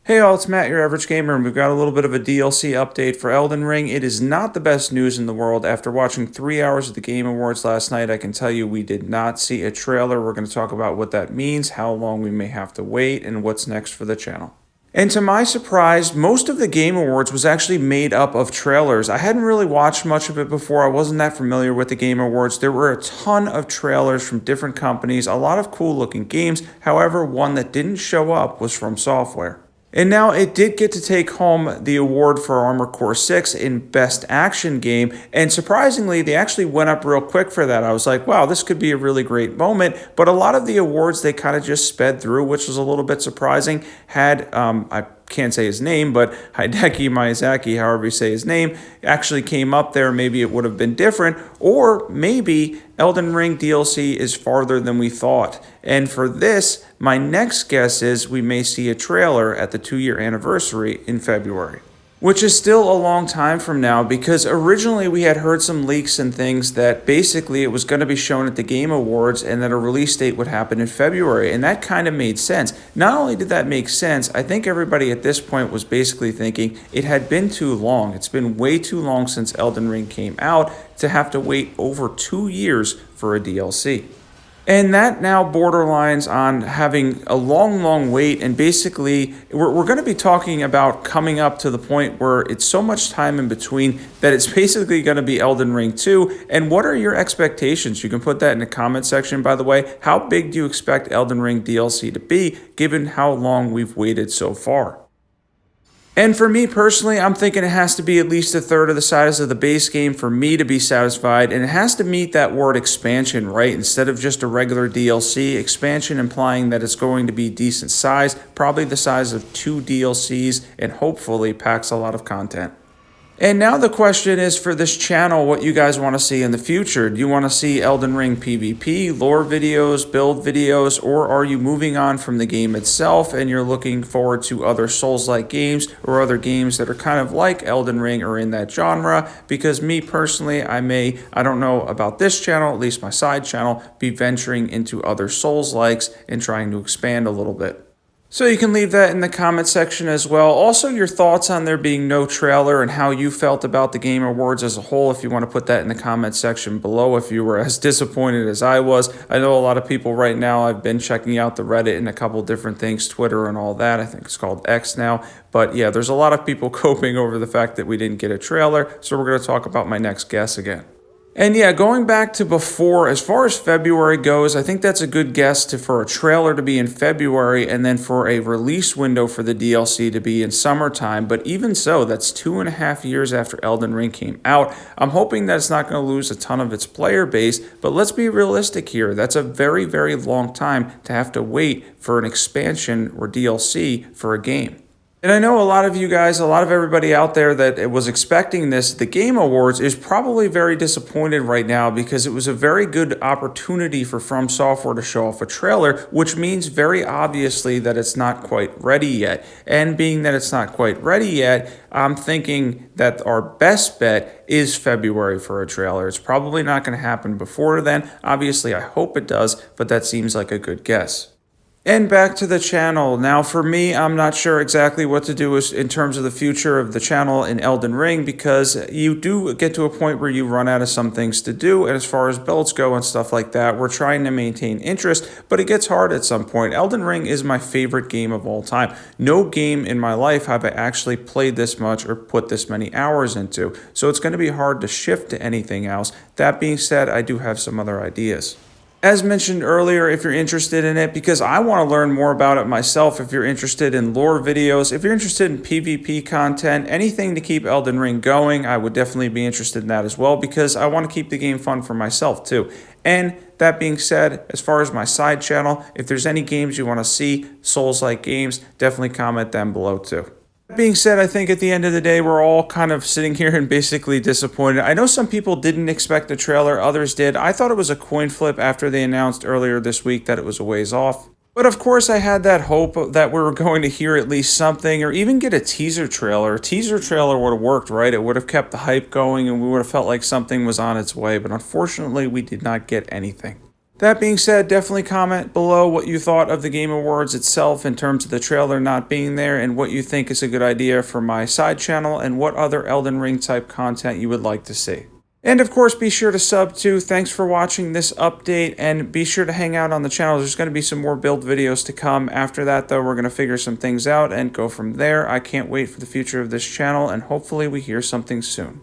Hey all, it's Matt, your average gamer, and we've got a little bit of a DLC update for Elden Ring. It is not the best news in the world. After watching 3 hours of the Game Awards last night, I can tell you we did not see a trailer. We're going to talk about what that means, how long we may have to wait, and what's next for the channel. And to my surprise, most of the Game Awards was actually made up of trailers. I hadn't really watched much of it before. I wasn't that familiar with the Game Awards. There were a ton of trailers from different companies, a lot of cool looking games. However, one that didn't show up was From Software. And now it did get to take home the award for Armored Core 6 in Best Action Game, and surprisingly, they actually went up real quick for that. I was like, wow, this could be a really great moment, but a lot of the awards they kind of just sped through, which was a little bit surprising. I can't say his name, but Hideki Miyazaki, however you say his name, actually came up there. Maybe it would have been different, or maybe Elden Ring DLC is farther than we thought. And for this, my next guess is we may see a trailer at the 2-year anniversary in February. Which is still a long time from now, because originally we had heard some leaks and things that basically it was going to be shown at the Game Awards and that a release date would happen in February, and that kind of made sense. Not only did that make sense, I think everybody at this point was basically thinking it had been too long. It's been way too long since Elden Ring came out to have to wait over 2 years for a DLC. And that now borderlines on having a long wait, and basically we're going to be talking about coming up to the point where it's so much time in between that it's basically going to be Elden Ring 2. And what are your expectations? You can put that in the comment section, by the way. How big do you expect Elden Ring DLC to be, given how long we've waited so far? And for me personally, I'm thinking it has to be at least a third of the size of the base game for me to be satisfied, and it has to meet that word expansion, right? Instead of just a regular DLC, expansion implying that it's going to be decent size, probably the size of 2 DLCs, and hopefully packs a lot of content. And now the question is for this channel, what you guys want to see in the future. Do you want to see Elden Ring PvP, lore videos, build videos, or are you moving on from the game itself and you're looking forward to other Souls-like games or other games that are kind of like Elden Ring or in that genre? Because me personally, I don't know about this channel, at least my side channel, be venturing into other Souls-likes and trying to expand a little bit. So you can leave that in the comment section as well. Also, your thoughts on there being no trailer and how you felt about the Game Awards as a whole, if you want to put that in the comment section below, if you were as disappointed as I was. I know a lot of people right now, I've been checking out the Reddit and a couple different things, Twitter and all that. I think it's called X now. But yeah, there's a lot of people coping over the fact that we didn't get a trailer. So we're going to talk about my next guess again. And yeah, going back to before, as far as February goes, I think that's a good guess for a trailer to be in February and then for a release window for the DLC to be in summertime. But even so, that's 2.5 years after Elden Ring came out. I'm hoping that it's not going to lose a ton of its player base, but let's be realistic here. That's a very long time to have to wait for an expansion or DLC for a game. And I know a lot of you guys, a lot of everybody out there that was expecting this, the Game Awards, is probably very disappointed right now because it was a very good opportunity for From Software to show off a trailer, which means very obviously that it's not quite ready yet. And being that it's not quite ready yet, I'm thinking that our best bet is February for a trailer. It's probably not going to happen before then. Obviously, I hope it does, but that seems like a good guess. And back to the channel. Now for me, I'm not sure exactly what to do in terms of the future of the channel in Elden Ring, because you do get to a point where you run out of some things to do, and as far as builds go and stuff like that, we're trying to maintain interest, but it gets hard at some point. Elden Ring is my favorite game of all time. No game in my life have I actually played this much or put this many hours into, so it's going to be hard to shift to anything else. That being said, I do have some other ideas. As mentioned earlier, if you're interested in it, because I want to learn more about it myself, if you're interested in lore videos, if you're interested in PvP content, anything to keep Elden Ring going, I would definitely be interested in that as well, because I want to keep the game fun for myself too. And that being said, as far as my side channel, if there's any games you want to see, Souls-like games, definitely comment them below too. That being said, I think at the end of the day, we're all kind of sitting here and basically disappointed. I know some people didn't expect the trailer, others did. I thought it was a coin flip after they announced earlier this week that it was a ways off. But of course, I had that hope that we were going to hear at least something or even get a teaser trailer. A teaser trailer would have worked, right? It would have kept the hype going and we would have felt like something was on its way. But unfortunately, we did not get anything. That being said, definitely comment below what you thought of the Game Awards itself in terms of the trailer not being there and what you think is a good idea for my side channel and what other Elden Ring type content you would like to see. And of course, be sure to sub too. Thanks for watching this update, and be sure to hang out on the channel. There's going to be some more build videos to come. After that, though, we're going to figure some things out and go from there. I can't wait for the future of this channel, and hopefully we hear something soon.